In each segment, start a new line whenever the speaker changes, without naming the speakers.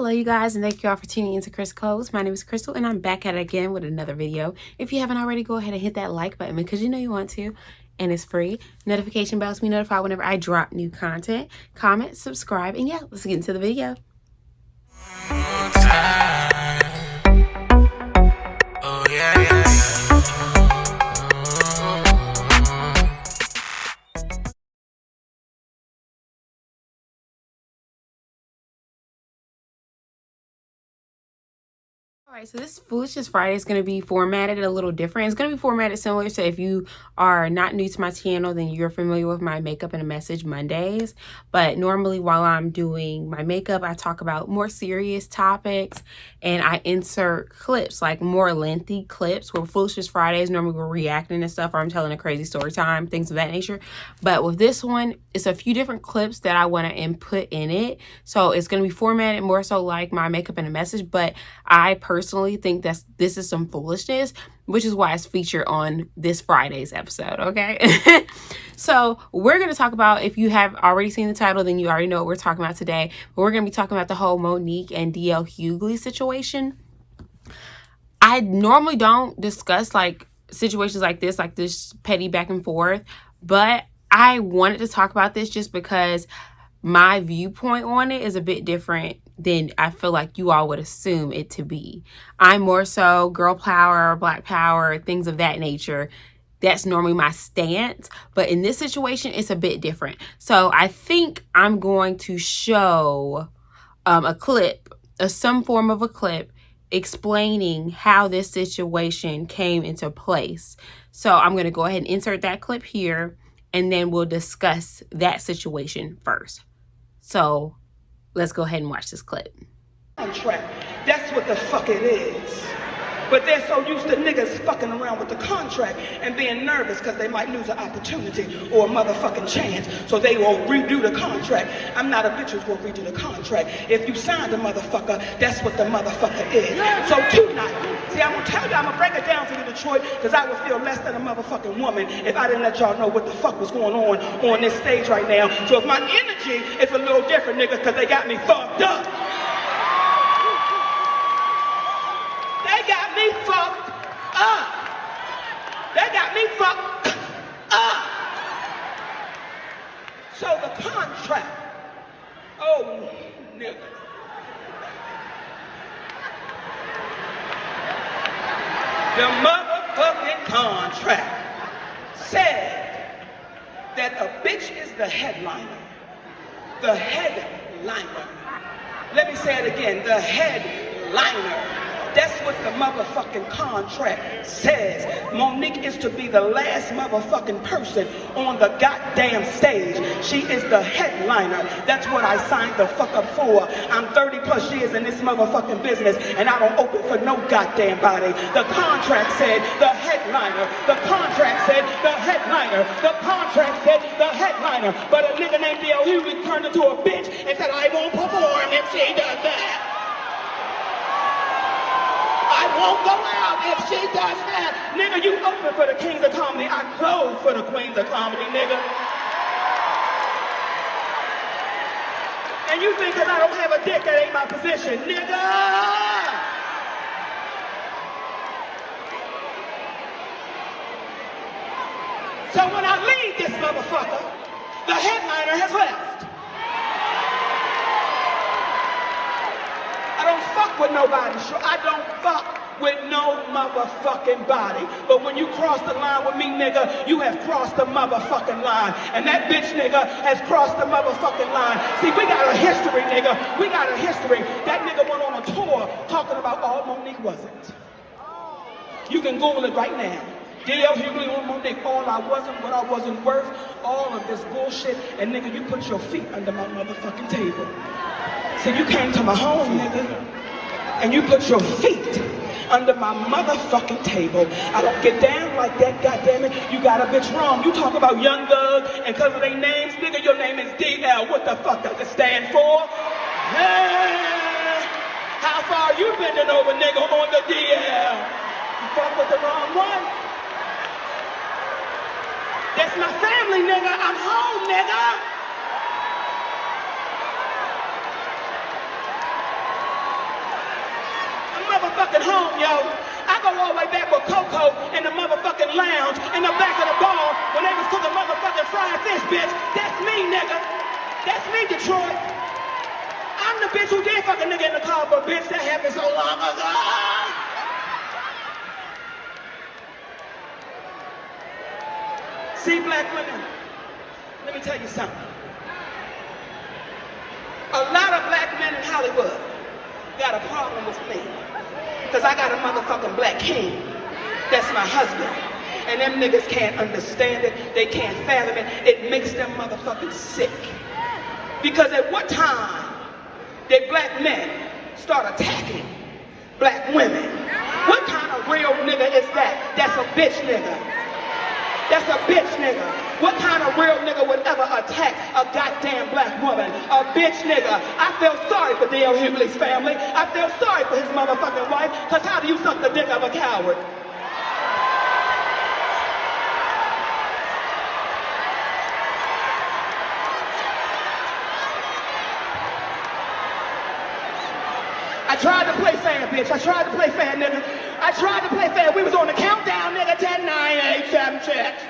Hello you guys, and thank you all for tuning into Chris Codes. My name is Crystal and I'm back at it again with another video. If you haven't already, go ahead and hit that like button because you know you want to, and it's free. Notification bells be notified whenever I drop new content. Comment, subscribe, and yeah, let's get into the video. Oh yeah. Alright, so this Foolishness Friday is going to be formatted a little different. It's going to be formatted similar to, if you are not new to my channel, then you're familiar with my Makeup and a Message Mondays. But normally while I'm doing my makeup, I talk about more serious topics and I insert clips, like more lengthy clips, where Foolishness Fridays normally we're reacting to stuff or I'm telling a crazy story time, things of that nature. But with this one, it's a few different clips that I want to input in it. So it's going to be formatted more so like my Makeup and a Message, but I personally think this is some foolishness, which is why it's featured on this Friday's episode, okay? So we're going to talk about, if you have already seen the title, then you already know what we're talking about today. But we're going to be talking about the whole Monique and DL Hughley situation. I normally don't discuss like situations like this petty back and forth, but I wanted to talk about this just because my viewpoint on it is a bit different than I feel like you all would assume it to be. I'm more so girl power, black power, things of that nature. That's normally my stance, but in this situation, it's a bit different. So I think I'm going to show a clip, some form of a clip, explaining how this situation came into place. So I'm going to go ahead and insert that clip here, and then we'll discuss that situation first. So let's go ahead and watch this clip.
Contract. That's what the fuck it is. But they're so used to niggas fucking around with the contract and being nervous because they might lose an opportunity or a motherfucking chance. So they will redo the contract. I'm not a bitch who's gonna redo the contract. If you signed a motherfucker, that's what the motherfucker is. So tonight, see, I'm gonna tell you, I'm gonna break it down for you, Detroit, because I would feel less than a motherfucking woman if I didn't let y'all know what the fuck was going on this stage right now. So if my energy is a little different, nigga, because they got me fucked up. They got me fucked up. They got me fucked up. So the contract, oh nigga. The motherfucking contract said that a bitch is the headliner. The headliner. Let me say it again, the headliner. That's what the motherfucking contract says. Monique is to be the last motherfucking person on the goddamn stage. She is the headliner. That's what I signed the fuck up for. I'm 30 plus years in this motherfucking business and I don't open for no goddamn body. The contract said the headliner. The contract said the headliner. The contract said the headliner. But a nigga named DL Hughley turned into a bitch and said I won't perform if she does that. I won't go out if she does that. Nigga, you open for the kings of comedy. I close for the queens of comedy, nigga. And you think that I don't have a dick, that ain't my position, nigga. So when I leave this motherfucker, the headliner has left. I don't fuck with nobody. I don't fuck with no motherfucking body. But when you cross the line with me, nigga, you have crossed the motherfucking line. And that bitch, nigga, has crossed the motherfucking line. See, we got a history, nigga. We got a history. That nigga went on a tour talking about all Monique wasn't. You can Google it right now. DL Hughley on Monique, all I wasn't, what I wasn't worth, all of this bullshit. And nigga, you put your feet under my motherfucking table. See, you came to my home, nigga, and you put your feet under my motherfucking table. I don't get down like that, goddammit. You got a bitch wrong. You talk about Young Thug, and because of their names, nigga, your name is DL. What the fuck does it stand for? Hey, how far you bending over, nigga, on the DL? You fuck with the wrong one? That's my family, nigga. I'm home, nigga. motherfucking home, yo. I go all the way back with Coco in the motherfucking lounge in the back of the bar when they was cooking motherfucking fried fish, bitch. That's me, nigga. That's me, Detroit. I'm the bitch who did fuck a nigga in the car, but bitch, that happened so long ago. See, black women, let me tell you something. A lot of black men in Hollywood got a problem with me. Because I got a motherfucking black king. That's my husband. And them niggas can't understand it. They can't fathom it. It makes them motherfucking sick. Because at what time did black men start attacking black women? What kind of real nigga is that? That's a bitch nigga. That's a bitch nigga. What kind of real nigga would ever attack a goddamn black woman? A bitch nigga. I feel sorry for D.L. Hughley's family. I feel sorry for his motherfucking wife, because how do you suck the dick of a coward? I tried to play fair, bitch. I tried to play fair, nigga. I tried to play fair. We was on the countdown, nigga. 10, 9, 8, 7, 6.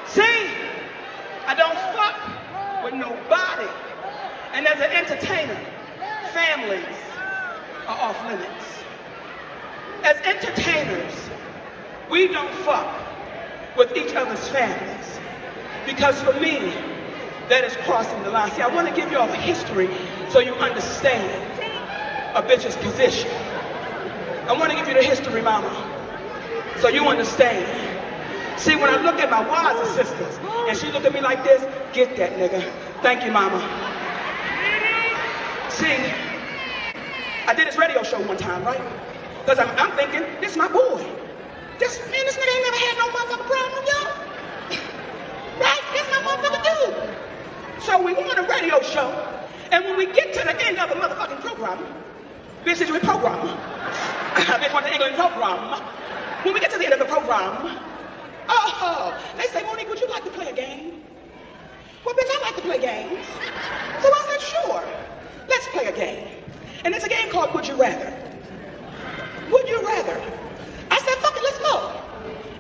See? I don't fuck with nobody. And as an entertainer, families are off limits. As entertainers, we don't fuck with each other's families. Because for me, that is crossing the line. See, I want to give you all a history so you understand a bitch's position. I want to give you the history, mama, so you understand. See, when I look at my wives and sisters, and she look at me like this, get that, nigga. Thank you, mama. See, I did this radio show one time, right? Because I'm thinking, this is my boy. This nigga ain't never had no motherfucking problem, yo. Right? This my motherfucking dude. So we were on a radio show, and when we get to the end of the motherfucking program, this is your program. This was the England program. When we get to the end of the program, they say, Monique, would you like to play a game? Well, bitch, I like to play games. So I said, sure, let's play a game. And it's a game called Would You Rather. Would you rather? I said, fuck it, let's go.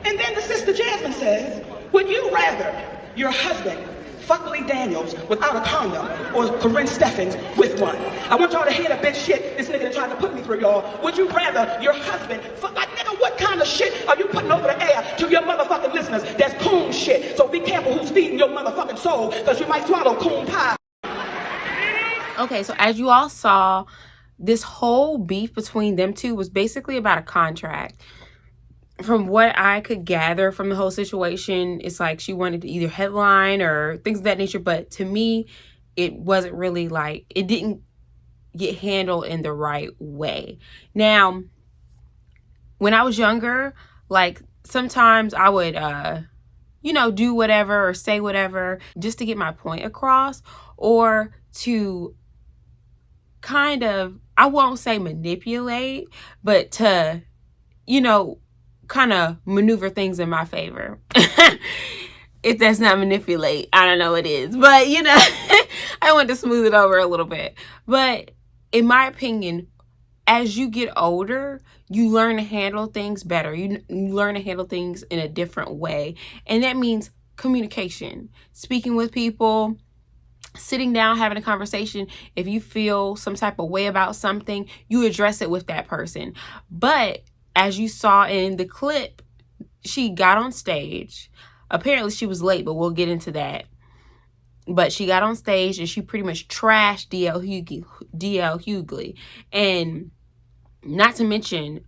And then the sister Jasmine says, would you rather your husband fuck Lee Daniels without a condom or Corinne Steffens with one? I want y'all to hear the bitch shit this nigga tried to put me through, y'all. Would you rather your husband fuck, like, nigga, what kind of shit are you putting over the air to your motherfucking listeners? That's coon shit. So be careful who's feeding your motherfucking soul, because you might swallow coon pie.
Okay, so as you all saw, this whole beef between them two was basically about a contract. From what I could gather from the whole situation, it's like she wanted to either headline or things of that nature. But to me, it wasn't really like, it didn't get handled in the right way. Now, when I was younger, like sometimes I would, do whatever or say whatever just to get my point across, or to kind of, I won't say manipulate, but to, kind of maneuver things in my favor. If that's not manipulate, I don't know what it is. But, I want to smooth it over a little bit. But in my opinion, as you get older, you learn to handle things better. You learn to handle things in a different way. And that means communication, speaking with people, sitting down, having a conversation. If you feel some type of way about something, you address it with that person. But as you saw in the clip, she got on stage. Apparently she was late, but we'll get into that. But she got on stage and she pretty much trashed D.L. Hughley. And not to mention,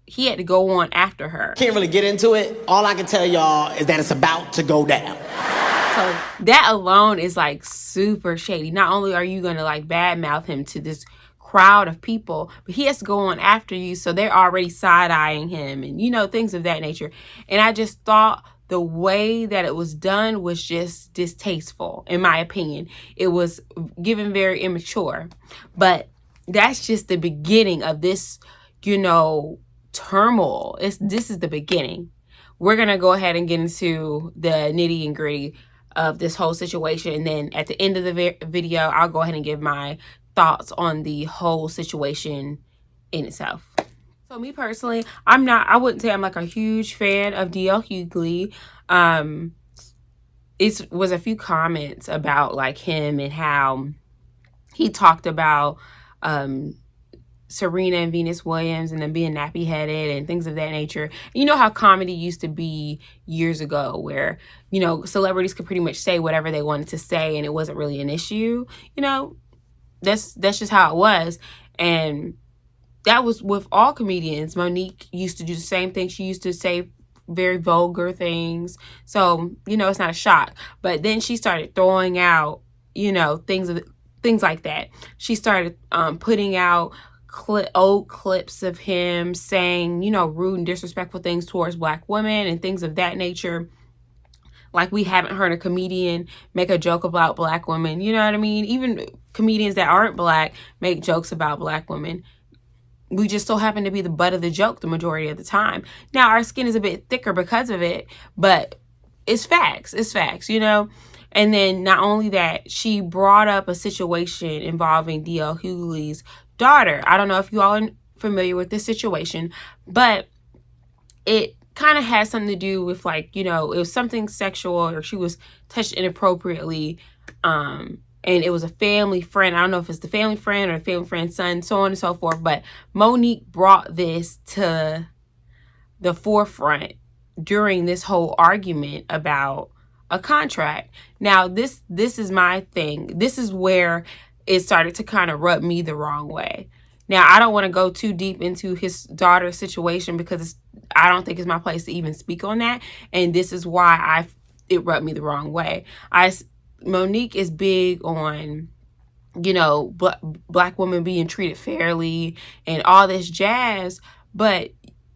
he had to go on after her.
Can't really get into it. All I can tell y'all is that it's about to go down.
So that alone is like super shady. Not only are you going to like badmouth him to this crowd of people, but he has to go on after you, so they're already side-eyeing him and things of that nature. And I just thought the way that it was done was just distasteful, in my opinion. It was given very immature. But that's just the beginning of this, turmoil. This is the beginning. We're gonna go ahead and get into the nitty and gritty of this whole situation, and then at the end of the video, I'll go ahead and give my thoughts on the whole situation in itself. So me personally, I wouldn't say I'm like a huge fan of DL Hughley. It was a few comments about like him and how he talked about Serena and Venus Williams and them being nappy headed and things of that nature. You know how comedy used to be years ago, where, you know, celebrities could pretty much say whatever they wanted to say and it wasn't really an issue. You know, that's just how it was. And that was with all comedians. Monique used to do the same thing. She used to say very vulgar things. So, you know, it's not a shock. But then she started throwing out, you know, things like that. She started putting out old clips of him saying, you know, rude and disrespectful things towards Black women and things of that nature. Like, we haven't heard a comedian make a joke about Black women. You know what I mean? Even comedians that aren't Black make jokes about Black women. We just so happen to be the butt of the joke the majority of the time. Now, our skin is a bit thicker because of it, but it's facts. It's facts, you know? And then not only that, she brought up a situation involving DL Hughley's daughter. I don't know if you all are familiar with this situation, but it kind of has something to do with, like, you know, it was something sexual, or she was touched inappropriately, and it was a family friend. I don't know if it's the family friend or the family friend's son, so on and so forth. But Monique brought this to the forefront during this whole argument about a contract. Now, this is my thing. This is where it started to kind of rub me the wrong way. Now, I don't want to go too deep into his daughter's situation because I don't think it's my place to even speak on that. And this is why it rubbed me the wrong way. Monique is big on, you know, Black women being treated fairly and all this jazz, but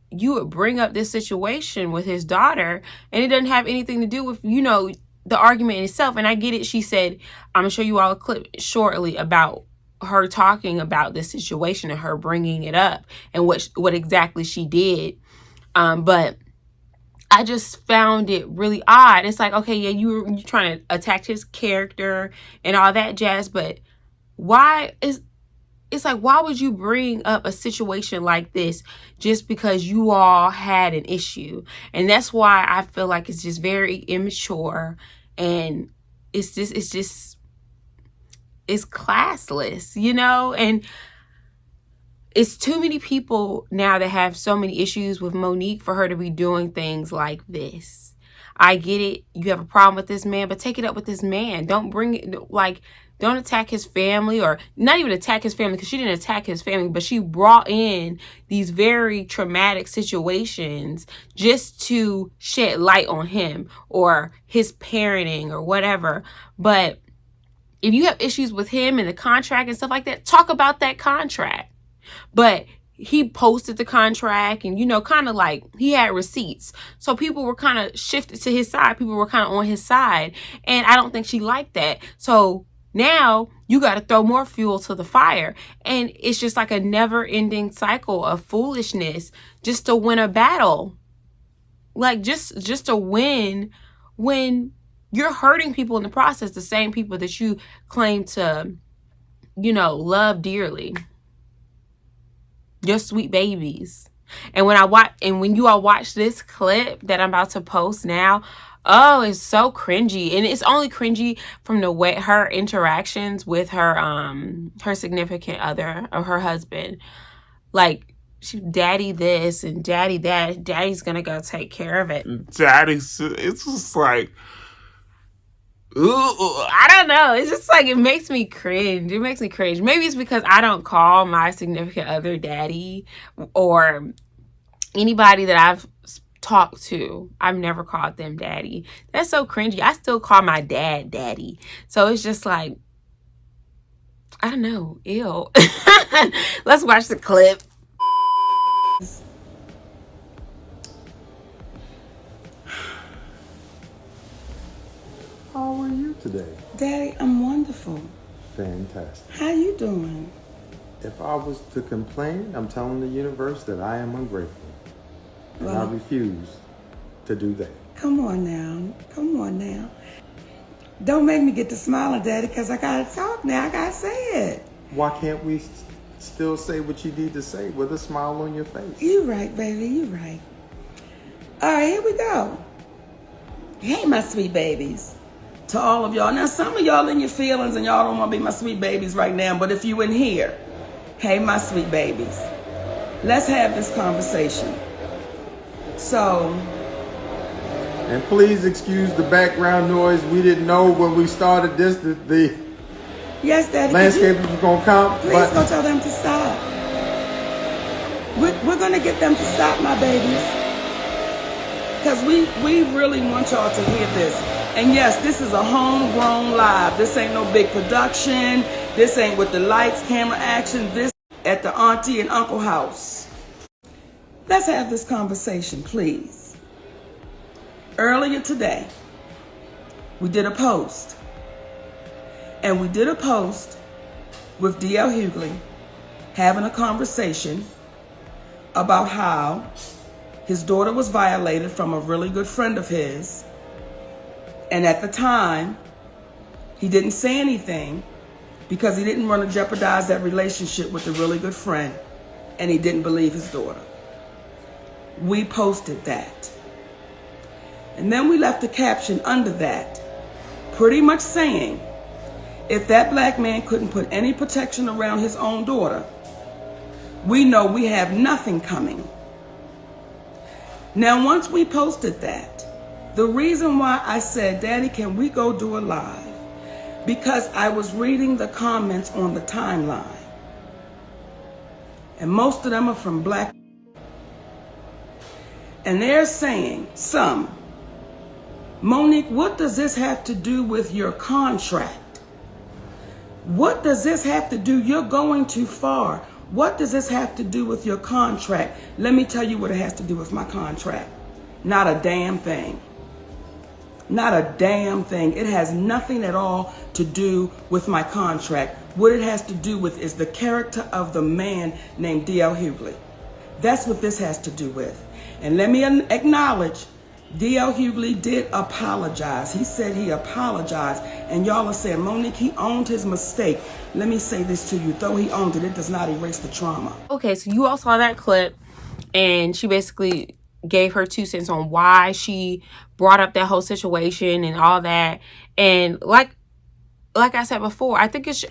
you would bring up this situation with his daughter and it doesn't have anything to do with, you know, the argument in itself. And I get it. She said, I'm gonna show you all a clip shortly about her talking about this situation and her bringing it up and what exactly she did. But I just found it really odd. It's like, okay, yeah, you're trying to attack his character and all that jazz, but it's like, why would you bring up a situation like this just because you all had an issue? And that's why I feel like it's just very immature, and it's classless, you know? And it's too many people now that have so many issues with Monique for her to be doing things like this. I get it. You have a problem with this man, but take it up with this man. Don't attack his family, or not even attack his family, because she didn't attack his family, but she brought in these very traumatic situations just to shed light on him or his parenting or whatever. But if you have issues with him and the contract and stuff like that, talk about that contract. But he posted the contract and, you know, kind of like he had receipts. So people were kind of shifted to his side. People were kind of on his side. And I don't think she liked that. So now you got to throw more fuel to the fire. And it's just like a never ending cycle of foolishness just to win a battle. Like just to win when you're hurting people in the process, the same people that you claim to, you know, love dearly. Your sweet babies. And when you all watch this clip that I'm about to post now, oh, it's so cringy. And it's only cringy from the way her interactions with her significant other or her husband. Like, she daddy this and daddy that. Daddy's gonna go take care of it.
It's just like,
ooh, I don't know. It's just like, it makes me cringe. It makes me cringe. Maybe it's because I don't call my significant other daddy, or anybody that I've talked to, I've never called them daddy. That's so cringy. I still call my dad daddy. So it's just like, I don't know. Ew. Let's watch the clip.
How are you today?
Daddy, I'm wonderful.
Fantastic.
How you doing?
If I was to complain, I'm telling the universe that I am ungrateful. And I refuse to do that.
Come on now. Come on now. Don't make me get to smiling, Daddy, because I got to talk now. I got to say it.
why can't we still say what you need to say with a smile on your face?
You right, baby. You right. All right, here we go. Hey, my sweet babies. To all of y'all. Now, some of y'all in your feelings and y'all don't want to be my sweet babies right now, but if you in here, hey, my sweet babies. Let's have this conversation. So,
and please excuse the background noise. We didn't know when we started this that the
yes, Daddy,
landscapers was gonna come.
Please
but
go tell them to stop. We're gonna get them to stop, my babies, because we really want y'all to hear this. And yes, this is a homegrown live. This ain't no big production. This ain't with the lights, camera, action. This at the auntie and uncle house. Let's have this conversation, please. Earlier today, we did a post. And we did a post with DL Hughley having a conversation about how his daughter was violated from a really good friend of his. And at the time, he didn't say anything because he didn't want to jeopardize that relationship with a really good friend, and he didn't believe his daughter. We posted that. And then we left a caption under that, pretty much saying, if that black man couldn't put any protection around his own daughter, we know we have nothing coming. Now, once we posted that, the reason why I said, Daddy, can we go do a live? Because I was reading the comments on the timeline. And most of them are from black. And they're saying, some, Monique, what does this have to do with your contract? What does this have to do? You're going too far. What does this have to do with your contract? Let me tell you what it has to do with my contract. Not a damn thing. Not a damn thing. It has nothing at all to do with my contract. What it has to do with is the character of the man named DL Hughley. That's what this has to do with. And let me acknowledge, DL Hughley did apologize. He said he apologized. And y'all are saying, Monique, he owned his mistake. Let me say this to you. Though he owned it, it does not erase the trauma.
Okay, so you all saw that clip, and she basically gave her 2 cents on why she brought up that whole situation and all that. And like I said before, I think it's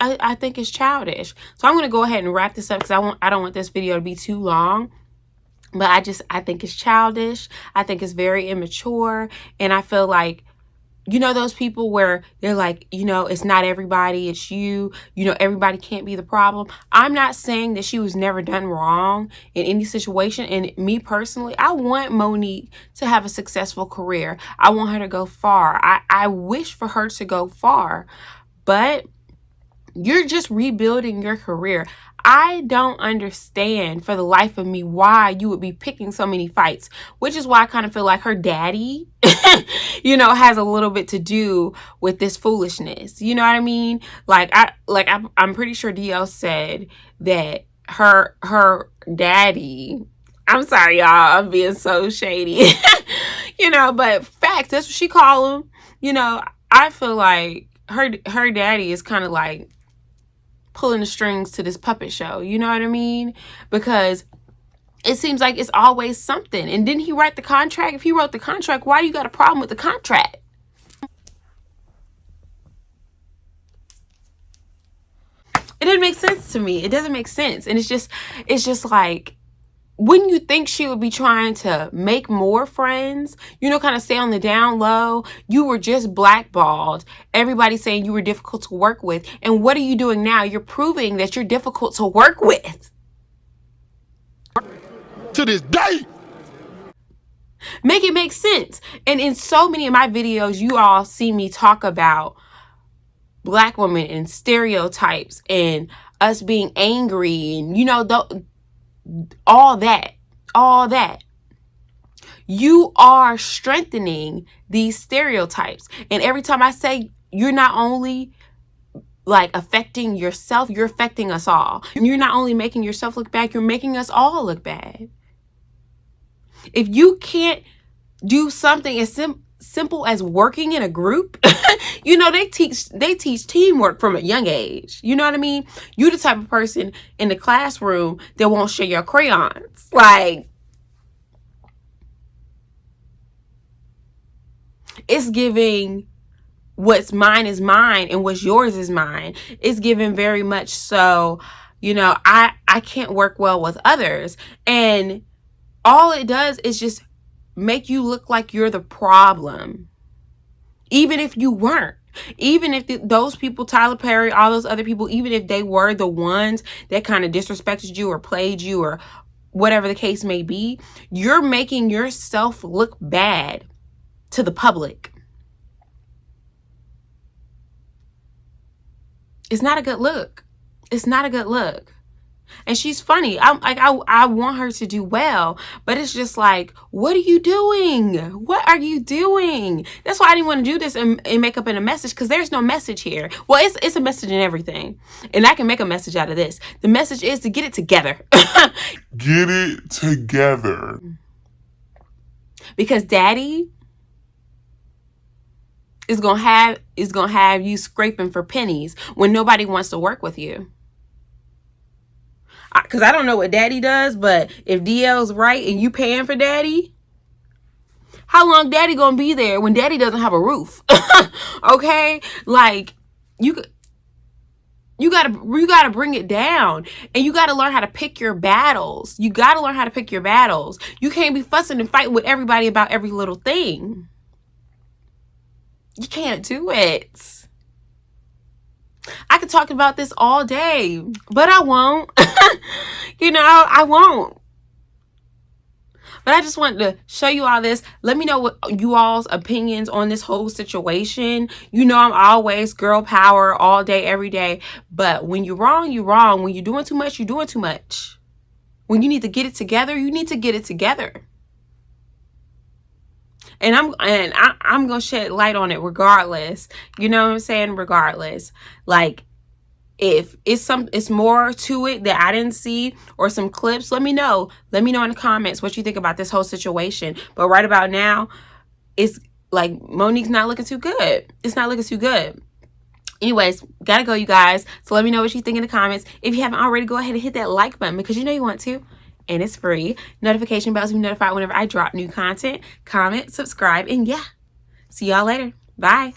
childish. So I'm gonna go ahead and wrap this up because I don't want this video to be too long. But I think it's childish. I think it's very immature, and I feel like, you know, those people where they're like, you know, it's not everybody, it's you. You know, everybody can't be the problem. I'm not saying that she was never done wrong in any situation. And me personally, I want Monique to have a successful career. I want her to go far. I wish for her to go far. But you're just rebuilding your career. I don't understand for the life of me why you would be picking so many fights, which is why I kind of feel like her daddy, you know, has a little bit to do with this foolishness. You know what I mean? I'm pretty sure DL said that her daddy, I'm sorry, y'all, I'm being so shady, you know, but facts, that's what she call him. You know, I feel like her daddy is kind of like pulling the strings to this puppet show, you know what I mean? Because it seems like it's always something. And didn't he write the contract? If he wrote the contract, why you got a problem with the contract? It doesn't make sense to me. It doesn't make sense. And it's just like, wouldn't you think she would be trying to make more friends? You know, kind of stay on the down low. You were just blackballed. Everybody's saying you were difficult to work with. And what are you doing now? You're proving that you're difficult to work with.
To this day.
Make it make sense. And in so many of my videos, you all see me talk about black women and stereotypes and us being angry and, you know, all that. You are strengthening these stereotypes. And every time I say, you're not only like affecting yourself, you're affecting us all. And you're not only making yourself look bad, you're making us all look bad. If you can't do something as simple as working in a group. You know, they teach teamwork from a young age. You know what I mean? You the type of person in the classroom that won't share your crayons. Like, it's giving what's mine is mine and what's yours is mine. It's giving very much so, you know, I can't work well with others. And all it does is just make you look like you're the problem. Even if you weren't. Even if those people, Tyler Perry, all those other people, even if they were the ones that kind of disrespected you or played you or whatever the case may be, you're making yourself look bad to the public. It's not a good look. It's not a good look. And she's funny. I want her to do well, but it's just like, what are you doing? What are you doing? That's why I didn't want to do this and make up in a message, because there's no message here. Well, it's a message in everything, and I can make a message out of this. The message is to get it together.
Get it together.
Because Daddy is gonna have you scraping for pennies when nobody wants to work with you. Because I don't know what Daddy does, but if DL's right and you paying for Daddy, how long Daddy gonna be there when Daddy doesn't have a roof? Okay, like you gotta bring it down, and you gotta learn how to pick your battles. You gotta learn how to pick your battles. You can't be fussing and fighting with everybody about every little thing. You can't do it. I could talk about this all day, but I won't. You know, I won't. But I just wanted to show you all this. Let me know what you all's opinions on this whole situation. You know, I'm always girl power all day, every day. But when you're wrong, you're wrong. When you're doing too much, you're doing too much. When you need to get it together, you need to get it together. And I'm gonna shed light on it regardless. You know what I'm saying? Regardless. Like, if it's more to it that I didn't see, or some clips, let me know. Let me know in the comments what you think about this whole situation. But right about now, it's like Monique's not looking too good. It's not looking too good. Anyways, gotta go, you guys. So let me know what you think in the comments. If you haven't already, go ahead and hit that like button, because you know you want to. And it's free. Notification bells will be notified whenever I drop new content. Comment, subscribe, and yeah. See y'all later. Bye.